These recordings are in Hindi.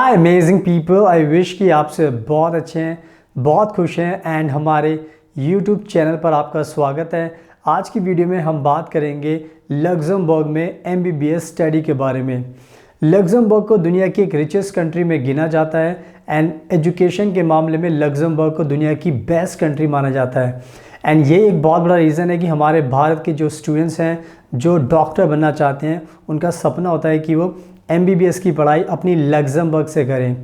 Hi amazing people, I wish कि आप से बहुत अच्छे हैं, बहुत खुश हैं एंड हमारे यूट्यूब चैनल पर आपका स्वागत है। आज की वीडियो में हम बात करेंगे लग्जमबर्ग में एमबीबीएस स्टडी के बारे में। लग्जमबर्ग को दुनिया की एक रिचेस्ट कंट्री में गिना जाता है एंड एजुकेशन के मामले में लग्जमबर्ग को दुनिया की बेस्ट कंट्री माना जाता है। एंड ये एक बहुत बड़ा रीज़न है कि हमारे भारत के जो स्टूडेंट्स हैं जो डॉक्टर बनना चाहते हैं, उनका सपना होता है कि वो एमबीबीएस की पढ़ाई अपनी लग्जमबर्ग से करें,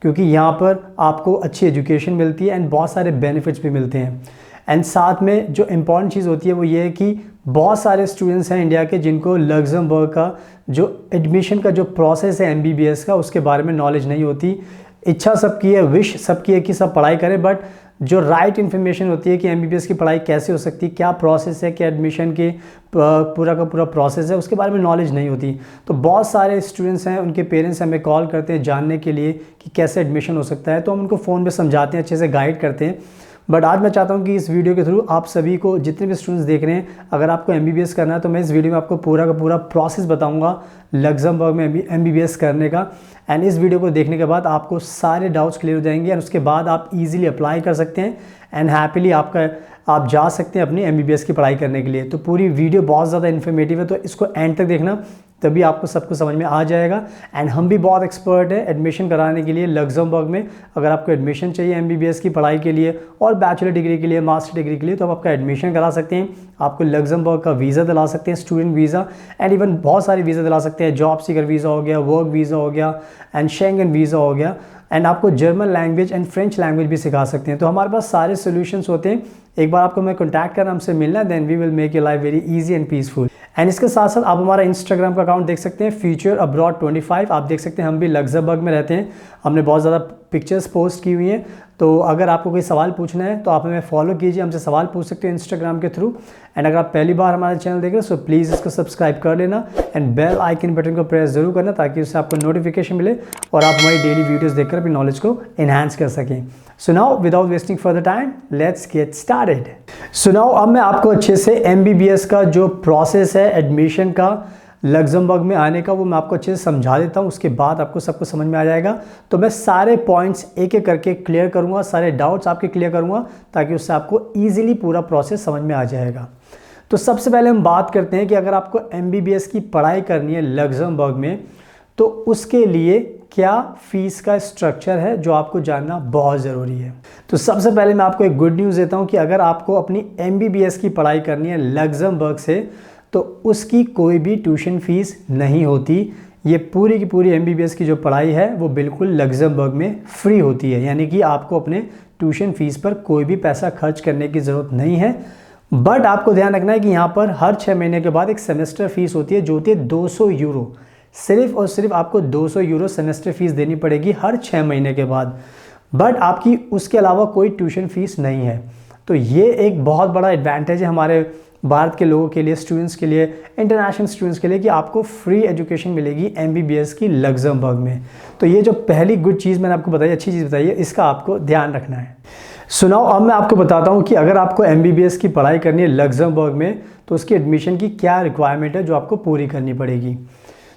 क्योंकि यहाँ पर आपको अच्छी एजुकेशन मिलती है एंड बहुत सारे बेनिफिट्स भी मिलते हैं। एंड साथ में जो इम्पॉर्टेंट चीज़ होती है वो ये है कि बहुत सारे स्टूडेंट्स हैं इंडिया के जिनको लग्जमबर्ग का जो एडमिशन का जो प्रोसेस है एमबीबीएस का, उसके बारे में नॉलेज नहीं होती। इच्छा सबकी है, विश सबकी है कि सब पढ़ाई करें, बट जो राइट इन्फॉर्मेशन होती है कि एमबीबीएस की पढ़ाई कैसे हो सकती है, क्या प्रोसेस है, क्या एडमिशन के पूरा का पूरा प्रोसेस है, उसके बारे में नॉलेज नहीं होती। तो बहुत सारे स्टूडेंट्स हैं, उनके पेरेंट्स हमें कॉल करते हैं जानने के लिए कि कैसे एडमिशन हो सकता है, तो हम उनको फ़ोन पे समझाते हैं, अच्छे से गाइड करते हैं। बट आज मैं चाहता हूं कि इस वीडियो के थ्रू आप सभी को, जितने भी स्टूडेंट्स देख रहे हैं, अगर आपको एमबीबीएस करना है तो मैं इस वीडियो में आपको पूरा का पूरा प्रोसेस बताऊंगा लग्जमबर्ग में एमबीबीएस करने का। एंड इस वीडियो को देखने के बाद आपको सारे डाउट्स क्लियर हो जाएंगे एंड उसके बाद आप इजीली अप्लाई कर सकते हैं एंड हैप्पीली आप जा सकते हैं अपनी एमबीबीएस की पढ़ाई करने के लिए। तो पूरी वीडियो बहुत ज़्यादा इन्फॉर्मेटिव है, तो इसको एंड तक देखना, तभी आपको सब कुछ समझ में आ जाएगा। एंड हम भी बहुत एक्सपर्ट है एडमिशन कराने के लिए लग्जमबर्ग में। अगर आपको एडमिशन चाहिए एमबीबीएस की पढ़ाई के लिए और बैचलर डिग्री के लिए, मास्टर डिग्री के लिए, तो आप आपका एडमिशन करा सकते हैं। आपको लग्जमबर्ग का वीज़ा दिला सकते हैं, स्टूडेंट वीज़ा, एंड इवन बहुत सारे वीज़ा दिला सकते हैं। जॉब सीकर वीज़ा हो गया, वर्क वीज़ा हो गया एंड शेंगन वीज़ा हो गया, एंड आपको German language and French language भी सिखा सकते हैं। तो हमारे पास सारे सोल्यूशंस होते हैं। एक बार आपको मैं कॉन्टैक्ट करना, हमसे मिलना, then we will make your life very easy and peaceful. And इसके साथ साथ आप हमारा इंस्टाग्राम का अकाउंट देख सकते हैं, फ्यूचर अब्रॉड 25। आप देख सकते हैं हम भी लग्जमबर्ग में रहते हैं, हमने बहुत ज़्यादा पिक्चर्स पोस्ट की हुई हैं। तो अगर आपको कोई सवाल पूछना है तो आप हमें फॉलो कीजिए, हमसे सवाल पूछ सकते हैं इंस्टाग्राम के थ्रू। एंड अगर आप पहली बार हमारा चैनल देख रहे हैं सो प्लीज़ इसको सब्सक्राइब कर लेना एंड बेल आइकन बटन को प्रेस जरूर करना, ताकि उससे आपको नोटिफिकेशन मिले और आप हमारी डेली वीडियोज़ देखकर अपनी नॉलेज को एनहांस कर सकें। So now without wasting further time let's get started. So now अब मैं आपको अच्छे से एमबीबीएस का जो प्रोसेस है एडमिशन का लग्जमबर्ग में आने का, वो मैं आपको अच्छे से समझा देता हूँ, उसके बाद आपको सब कुछ समझ में आ जाएगा। तो मैं सारे पॉइंट्स एक एक करके क्लियर करूँगा, सारे डाउट्स आपके क्लियर करूँगा, ताकि उससे आपको ईजिली पूरा प्रोसेस समझ में आ जाएगा। तो सबसे पहले हम बात करते हैं कि अगर आपको एमबीबीएस की पढ़ाई करनी है लग्जमबर्ग में, तो उसके लिए क्या फ़ीस का स्ट्रक्चर है जो आपको जानना बहुत ज़रूरी है। तो सबसे पहले मैं आपको एक गुड न्यूज़ देता हूँ कि अगर आपको अपनी एमबीबीएस की पढ़ाई करनी है लग्जमबर्ग से, तो उसकी कोई भी ट्यूशन फ़ीस नहीं होती। ये पूरी की पूरी एमबीबीएस की जो पढ़ाई है वो बिल्कुल लग्जमबर्ग में फ्री होती है, यानी कि आपको अपने ट्यूशन फ़ीस पर कोई भी पैसा खर्च करने की ज़रूरत नहीं है। बट आपको ध्यान रखना है कि यहाँ पर हर 6 महीने के बाद एक सेमेस्टर फ़ीस होती है जो होती है 200 यूरो। सिर्फ और सिर्फ आपको 200 यूरो सेमेस्टर फ़ीस देनी पड़ेगी हर 6 महीने के बाद, बट आपकी उसके अलावा कोई ट्यूशन फ़ीस नहीं है। तो ये एक बहुत बड़ा एडवांटेज है हमारे भारत के लोगों के लिए, स्टूडेंट्स के लिए, इंटरनेशनल स्टूडेंट्स के लिए, कि आपको फ्री एजुकेशन मिलेगी एमबीबीएस की लग्जमबर्ग में। तो ये जो पहली गुड चीज़ मैंने आपको बताई, अच्छी चीज़ बताई है, इसका आपको ध्यान रखना है। सुनाओ अब मैं आपको बताता हूँ कि अगर आपको एमबीबीएस की पढ़ाई करनी है लग्जमबर्ग में, तो उसकी एडमिशन की क्या रिक्वायरमेंट है जो आपको पूरी करनी पड़ेगी।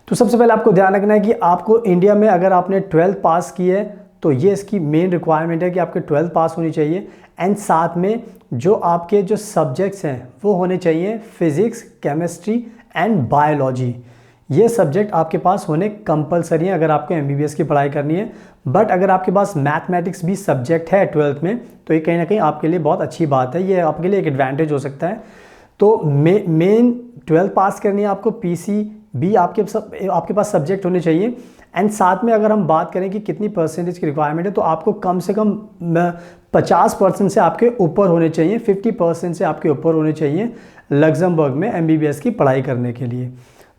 तो सबसे पहले आपको ध्यान रखना है कि आपको इंडिया में अगर आपने 12th पास की है तो ये इसकी मेन रिक्वायरमेंट है कि आपके 12th पास होनी चाहिए। एंड साथ में जो आपके जो सब्जेक्ट्स हैं वो होने चाहिए फिज़िक्स, केमिस्ट्री एंड बायोलॉजी। ये सब्जेक्ट आपके पास होने कंपलसरी है अगर आपको एमबीबीएस की पढ़ाई करनी है। बट अगर आपके पास मैथमेटिक्स भी सब्जेक्ट है 12th में, तो ये कहीं ना कहीं आपके लिए बहुत अच्छी बात है, ये आपके लिए एक एडवांटेज हो सकता है। तो मेन 12th पास करनी है आपको, पीसीबी आपके पास सब्जेक्ट होने चाहिए। एंड साथ में अगर हम बात करें कि कितनी परसेंटेज की रिक्वायरमेंट है, तो आपको कम से कम 50% से आपके ऊपर होने चाहिए, 50% से आपके ऊपर होने चाहिए लग्जमबर्ग में एमबीबीएस की पढ़ाई करने के लिए।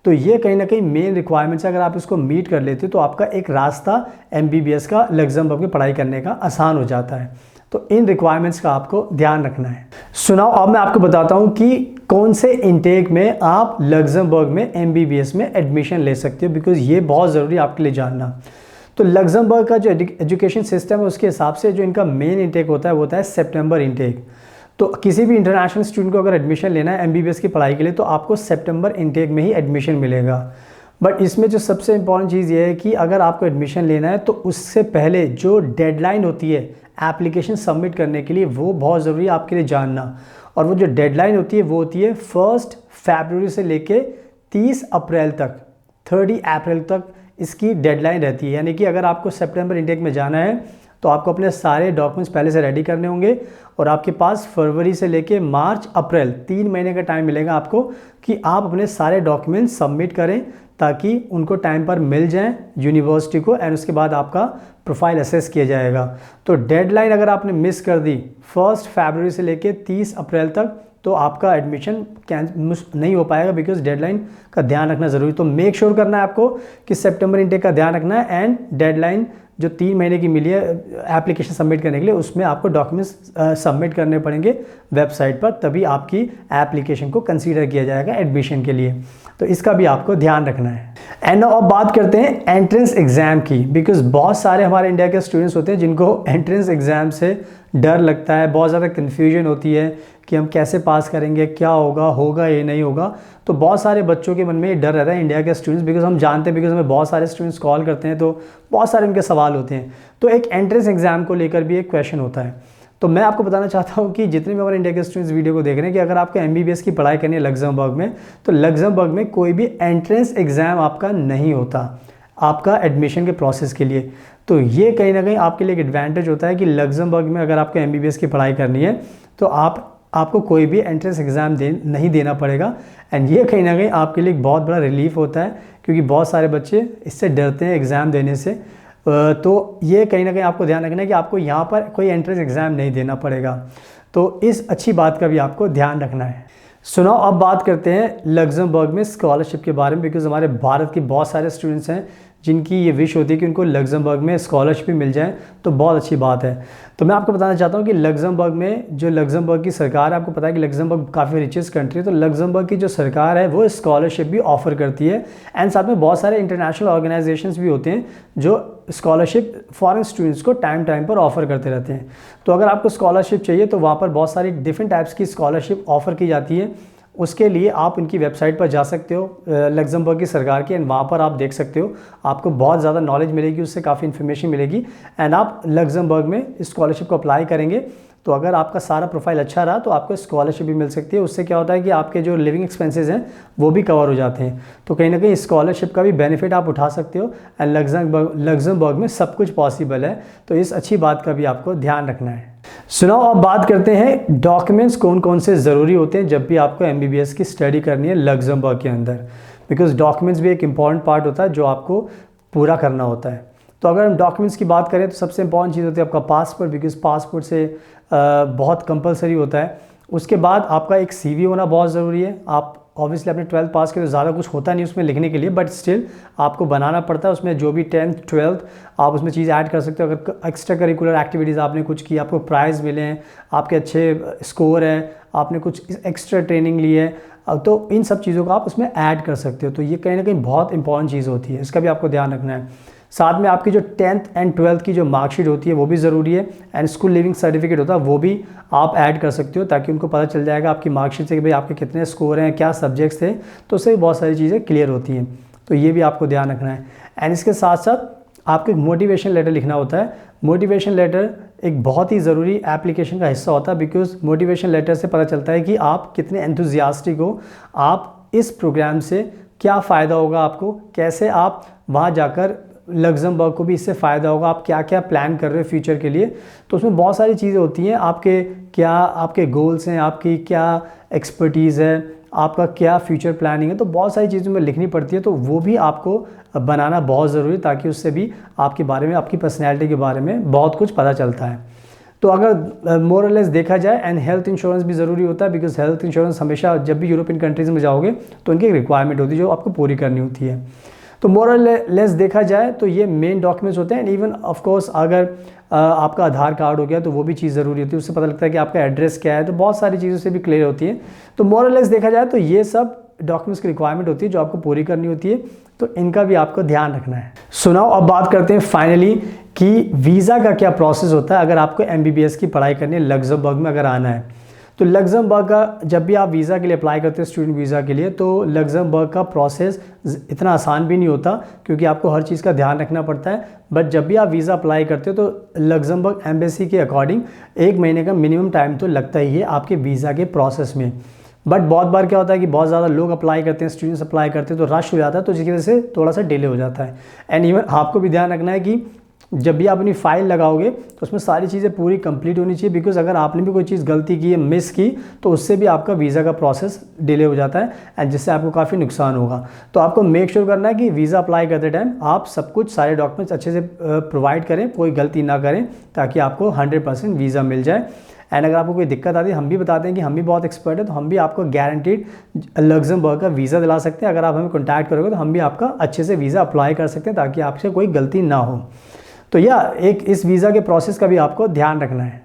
तो ये कहीं ना कहीं मेन रिक्वायरमेंट्स है। अगर आप इसको मीट कर लेते हो तो आपका एक रास्ता एमबीबीएस का लग्जमबर्ग में पढ़ाई करने का आसान हो जाता है। तो इन रिक्वायरमेंट्स का आपको ध्यान रखना है। सुनाओ अब मैं आपको बताता हूँ कि कौन से इनटेक में आप लग्जमबर्ग में एमबीबीएस में एडमिशन ले सकते हो, बिकॉज ये बहुत ज़रूरी है आपके लिए जानना। तो लग्जमबर्ग का जो एजुकेशन सिस्टम है उसके हिसाब से जो इनका मेन इनटेक होता है वो होता है सितंबर इनटेक। तो किसी भी इंटरनेशनल स्टूडेंट को अगर एडमिशन लेना है एमबीबीएस की पढ़ाई के लिए, तो आपको सितंबर इनटेक में ही एडमिशन मिलेगा। बट इसमें जो सबसे इम्पॉर्टेंट चीज़ ये है कि अगर आपको एडमिशन लेना है तो उससे पहले जो डेडलाइन होती है एप्लीकेशन सबमिट करने के लिए, वो बहुत ज़रूरी है आपके लिए जानना। और वो जो डेडलाइन होती है वो होती है 1 फरवरी से लेके 30 अप्रैल तक, 30 अप्रैल तक इसकी डेडलाइन रहती है। यानी कि अगर आपको सितंबर इंटेक में जाना है तो आपको अपने सारे डॉक्यूमेंट्स पहले से रेडी करने होंगे और आपके पास फरवरी से लेके मार्च अप्रैल 3 महीने का टाइम मिलेगा आपको कि आप अपने सारे डॉक्यूमेंट्स सबमिट करें ताकि उनको टाइम पर मिल जाएं यूनिवर्सिटी को, एंड उसके बाद आपका प्रोफाइल असेस किया जाएगा। तो डेडलाइन अगर आपने मिस कर दी 1 फरवरी से लेके 30 अप्रैल तक तो आपका एडमिशन नहीं हो पाएगा, बिकॉज डेडलाइन का ध्यान रखना ज़रूरी। तो मेक श्योर करना है आपको कि सितंबर इंटेक का ध्यान रखना है, एंड डेडलाइन जो 3 महीने की मिली है एप्लीकेशन सबमिट करने के लिए, उसमें आपको डॉक्यूमेंट्स सबमिट करने पड़ेंगे वेबसाइट पर, तभी आपकी एप्लीकेशन को कंसीडर किया जाएगा एडमिशन के लिए। तो इसका भी आपको ध्यान रखना है। एंड अब बात करते हैं एंट्रेंस एग्ज़ाम की, बिकॉज बहुत सारे हमारे इंडिया के स्टूडेंट्स होते हैं जिनको एंट्रेंस एग्ज़ाम से डर लगता है, बहुत ज़्यादा कन्फ्यूजन होती है कि हम कैसे पास करेंगे, क्या होगा ये नहीं होगा। तो बहुत सारे बच्चों के मन में ये डर रहता है इंडिया के स्टूडेंट्स, बिकॉज हम जानते हैं, बिकॉज हमें बहुत सारे स्टूडेंट्स कॉल करते हैं तो बहुत सारे उनके सवाल होते हैं। तो एक एंट्रेंस एग्ज़ाम को लेकर भी एक क्वेश्चन होता है। तो मैं आपको बताना चाहता हूँ कि जितने भी हमारे इंडिया के स्टूडेंट्स वीडियो को देख रहे हैं कि अगर आपको MBBS की पढ़ाई करनी है लग्जमबर्ग में, तो लग्जमबर्ग में कोई भी एंट्रेंस एग्ज़ाम आपका नहीं होता आपका एडमिशन के प्रोसेस के लिए। तो ये कहीं ना कहीं आपके लिए एक एडवांटेज होता है कि लग्जमबर्ग में अगर आपको MBBS की पढ़ाई करनी है तो आपको कोई भी एंट्रेंस एग्ज़ाम नहीं देना पड़ेगा। एंड ये कहीं ना कहीं आपके लिए एक बहुत बड़ा रिलीफ होता है, क्योंकि बहुत सारे बच्चे इससे डरते हैं एग्ज़ाम देने से। तो ये कहीं ना कहीं आपको ध्यान रखना है कि आपको यहाँ पर कोई एंट्रेंस एग्ज़ाम नहीं देना पड़ेगा। तो इस अच्छी बात का भी आपको ध्यान रखना है। सुनो, अब बात करते हैं लग्जमबर्ग में स्कॉलरशिप के बारे में, बिकॉज हमारे भारत के बहुत सारे स्टूडेंट्स हैं जिनकी ये विश होती है कि उनको लग्जमबर्ग में स्कॉलरशिप भी मिल जाए, तो बहुत अच्छी बात है। तो मैं आपको बताना चाहता हूँ कि लग्जमबर्ग में जो लग्जमबर्ग की सरकार है, आपको पता है कि लग्जमबर्ग काफ़ी रिचेस्ट कंट्री है, तो लग्जमबर्ग की जो सरकार है वो स्कॉलरशिप भी ऑफर करती है। एंड साथ में बहुत सारे इंटरनेशनल ऑर्गेनाइजेशंस भी होते हैं जो स्कॉलरशिप फॉरेन स्टूडेंट्स को टाइम पर ऑफर करते रहते हैं। तो अगर आपको स्कॉलरशिप चाहिए तो वहाँ पर बहुत सारी डिफरेंट टाइप्स की स्कॉलरशिप ऑफर की जाती है। उसके लिए आप उनकी वेबसाइट पर जा सकते हो लग्जमबर्ग की सरकार की, एंड वहाँ पर आप देख सकते हो, आपको बहुत ज़्यादा नॉलेज मिलेगी, उससे काफ़ी इन्फॉर्मेशन मिलेगी। एंड आप लग्जमबर्ग में स्कॉलरशिप को अप्लाई करेंगे तो अगर आपका सारा प्रोफाइल अच्छा रहा तो आपको स्कॉलरशिप भी मिल सकती है। उससे क्या होता है कि आपके जो लिविंग एक्सपेंसेस हैं वो भी कवर हो जाते हैं। तो कहीं ना कहीं स्कॉलरशिप का भी बेनिफिट आप उठा सकते हो, एंड लग्जमबर्ग में सब कुछ पॉसिबल है। तो इस अच्छी बात का भी आपको ध्यान रखना है। सुनाओ, अब बात करते हैं डॉक्यूमेंट्स कौन कौन से ज़रूरी होते हैं जब भी आपको MBBS की स्टडी करनी है लग्जमबर्ग के अंदर, बिकॉज डॉक्यूमेंट्स भी एक इम्पॉर्टेंट पार्ट होता है जो आपको पूरा करना होता है। तो अगर हम डॉक्यूमेंट्स की बात करें तो सबसे इम्पॉर्टेंट चीज़ होती है आपका पासपोर्ट, बिकॉज पासपोर्ट से बहुत कंपलसरी होता है। उसके बाद आपका एक CV होना बहुत ज़रूरी है। आप ऑब्वियसली आपने 12th पास किया तो ज़्यादा कुछ होता नहीं उसमें लिखने के लिए, बट स्टिल आपको बनाना पड़ता है। उसमें जो भी 10th 12th आप उसमें चीज़ ऐड कर सकते हो। अगर एक्स्ट्रा करिकुलर एक्टिविटीज़ आपने कुछ की, आपको प्राइज़ मिले हैं, आपके अच्छे स्कोर है, आपने कुछ एक्स्ट्रा ट्रेनिंग ली है, तो इन सब चीज़ों को आप उसमें ऐड कर सकते हो। तो ये कहीं ना कहीं बहुत इंपॉर्टेंट चीज़ होती है, इसका भी आपको ध्यान रखना है। साथ में आपकी जो 10th एंड 12th की जो मार्कशीट होती है वो भी ज़रूरी है, एंड स्कूल लिविंग सर्टिफिकेट होता है वो भी आप ऐड कर सकते हो, ताकि उनको पता चल जाएगा आपकी मार्कशीट से कि भाई आपके कितने स्कोर हैं, क्या सब्जेक्ट्स थे। तो उससे भी बहुत सारी चीज़ें क्लियर होती हैं। तो ये भी आपको ध्यान रखना है। एंड इसके साथ साथ आपको एक मोटिवेशन लेटर लिखना होता है। मोटिवेशन लेटर एक बहुत ही ज़रूरी एप्लीकेशन का हिस्सा होता है, बिकॉज मोटिवेशन लेटर से पता चलता है कि आप कितने एंथुजियास्टिक हो, आप इस प्रोग्राम से क्या फ़ायदा होगा आपको, कैसे आप वहाँ जाकर लग्जमबर्ग को भी इससे फ़ायदा होगा, आप क्या क्या प्लान कर रहे हो फ्यूचर के लिए। तो उसमें बहुत सारी चीज़ें होती हैं, आपके गोल्स हैं, आपकी क्या एक्सपर्टीज़ है, आपका क्या फ्यूचर प्लानिंग है। तो बहुत सारी चीज़ें में लिखनी पड़ती है, तो वो भी आपको बनाना बहुत ज़रूरी है, ताकि उससे भी आपके बारे में, आपकी पर्सनैलिटी के बारे में बहुत कुछ पता चलता है। तो अगर मोर और लेस देखा जाए, एंड हेल्थ इंश्योरेंस भी ज़रूरी होता है, बिकॉज हेल्थ इंश्योरेंस हमेशा जब भी यूरोपियन कंट्रीज़ में जाओगे तो उनकी एक रिक्वायरमेंट होती है जो आपको पूरी करनी होती है। तो मोर और लेस देखा जाए तो ये मेन डॉक्यूमेंट्स होते हैं। एंड इवन ऑफ कोर्स अगर आपका आधार कार्ड हो गया तो वो भी चीज़ ज़रूरी होती है, उससे पता लगता है कि आपका एड्रेस क्या है। तो बहुत सारी चीज़ों से भी क्लियर होती है। तो मोर और लेस देखा जाए तो ये सब डॉक्यूमेंट्स की रिक्वायरमेंट होती है जो आपको पूरी करनी होती है। तो इनका भी आपको ध्यान रखना है। सुनाओ, अब बात करते हैं फाइनली कि वीज़ा का क्या प्रोसेस होता है अगर आपको MBBS की पढ़ाई करनी है लग्जमबर्ग में अगर आना है। तो लग्जमबर्ग का जब भी आप वीज़ा के लिए अप्लाई करते हैं स्टूडेंट वीज़ा के लिए, तो लग्जमबर्ग का प्रोसेस इतना आसान भी नहीं होता क्योंकि आपको हर चीज़ का ध्यान रखना पड़ता है। बट जब भी आप वीज़ा अप्लाई करते हो तो लग्जमबर्ग एम्बेसी के अकॉर्डिंग 1 महीने का मिनिमम टाइम तो लगता ही है आपके वीज़ा के प्रोसेस में। बट बहुत बार क्या होता है कि बहुत ज़्यादा लोग अप्लाई करते हैं, स्टूडेंट्स अप्लाई करते हैं, तो रश हो जाता है, तो जिसकी वजह से थोड़ा सा डिले हो जाता है। एंड इवन आपको भी ध्यान रखना है कि जब भी आप अपनी फ़ाइल लगाओगे तो उसमें सारी चीज़ें पूरी कंप्लीट होनी चाहिए, बिकॉज अगर आपने भी कोई चीज़ गलती की है, मिस की, तो उससे भी आपका वीज़ा का प्रोसेस डिले हो जाता है एंड जिससे आपको काफ़ी नुकसान होगा। तो आपको मेक श्योर करना है कि वीज़ा अप्लाई करते टाइम आप सब कुछ सारे डॉक्यूमेंट्स अच्छे से प्रोवाइड करें, कोई गलती ना करें, ताकि आपको 100% वीज़ा मिल जाए। एंड अगर आपको कोई दिक्कत आती है, हम भी बताते हैं कि हम भी बहुत एक्सपर्ट है, तो हम भी आपको गारंटीड लग्जमबर्ग का वीज़ा दिला सकते हैं। अगर आप हमें कॉन्टैक्ट करोगे तो हम भी आपका अच्छे से वीज़ा अप्लाई कर सकते हैं ताकि आपसे कोई गलती ना हो। तो एक इस वीज़ा के प्रोसेस का भी आपको ध्यान रखना है।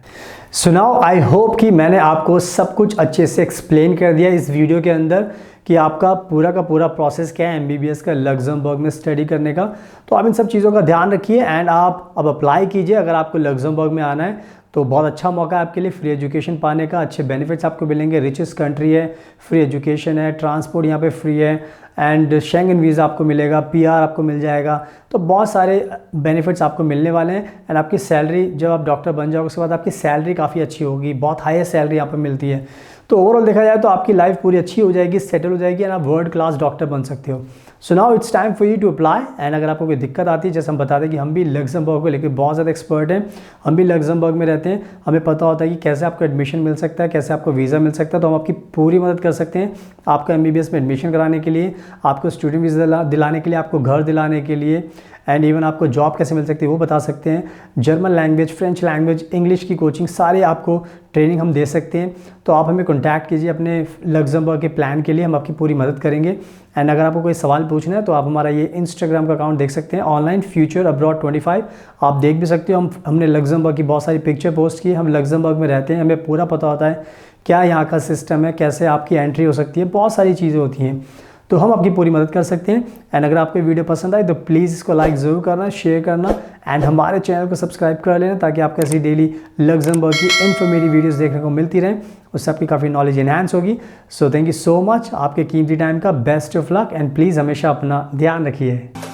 सो नाउ आई होप कि मैंने आपको सब कुछ अच्छे से एक्सप्लेन कर दिया इस वीडियो के अंदर कि आपका पूरा का पूरा प्रोसेस क्या है MBBS का लग्जमबर्ग में स्टडी करने का। तो आप इन सब चीज़ों का ध्यान रखिए एंड आप अब अप्लाई कीजिए। अगर आपको लग्जमबर्ग में आना है तो बहुत अच्छा मौका है आपके लिए फ्री एजुकेशन पाने का, अच्छे बेनिफिट्स आपको मिलेंगे। रिचेस्ट कंट्री है, फ्री एजुकेशन है, ट्रांसपोर्ट यहाँ पे फ्री है एंड शेंगन वीज़ा आपको मिलेगा, PR आपको मिल जाएगा। तो बहुत सारे बेनिफिट्स आपको मिलने वाले हैं एंड आपकी सैलरी, जब आप डॉक्टर बन जाओगे उसके बाद आपकी सैलरी काफ़ी अच्छी होगी, बहुत हाई सैलरी यहाँ पर मिलती है। तो ओवरऑल देखा जाए तो आपकी लाइफ पूरी अच्छी हो जाएगी, सेटल हो जाएगी एंड आप वर्ल्ड क्लास डॉक्टर बन सकते हो। So now it's time for you to apply. And अगर आपको कोई दिक्कत आती है, जैसे हम बता दें कि हम भी लग्जमबर्ग को लेकर बहुत ज़्यादा एक्सपर्ट हैं, हम भी लग्जमबर्ग में रहते हैं, हमें पता होता है कि कैसे आपको एडमिशन मिल सकता है, कैसे आपको वीज़ा मिल सकता है, तो हम आपकी पूरी मदद कर सकते हैं आपको MBBS में एडमिशन कराने के लिए, आपको स्टूडेंट वीज़ा दिलाने के लिए, आपको घर दिलाने के लिए एंड इवन आपको जॉब कैसे मिल सकती है वो बता सकते हैं। German language, French language, English की कोचिंग, सारे आपको ट्रेनिंग हम दे सकते हैं। तो आप हमें कॉन्टैक्ट कीजिए अपने लग्जमबर्ग के प्लान के लिए, हम आपकी पूरी मदद करेंगे। एंड अगर आपको कोई सवाल पूछना है तो आप हमारा ये इंस्टाग्राम का अकाउंट देख सकते हैं, ऑनलाइन फ्यूचर अब्रॉड 25। आप देख भी सकते हो, हमने लग्जमबर्ग की बहुत सारी पिक्चर पोस्ट की। हम लग्जमबर्ग में रहते हैं, हमें पूरा पता होता है क्या यहाँ का सिस्टम है, कैसे आपकी एंट्री हो सकती है, बहुत सारी चीज़ें होती हैं, तो हम आपकी पूरी मदद कर सकते हैं। एंड अगर आपको वीडियो पसंद आए तो प्लीज़ इसको लाइक ज़रूर करना, शेयर करना एंड हमारे चैनल को सब्सक्राइब कर लेना, ताकि आपको ऐसी डेली लग्जमबर्ग की इन्फॉर्मेटिव वीडियोस देखने को मिलती रहें, उससे आपकी काफ़ी नॉलेज इन्हांस होगी। So thank you so much, आपके कीमती टाइम का best of luck and please हमेशा अपना ध्यान रखिए।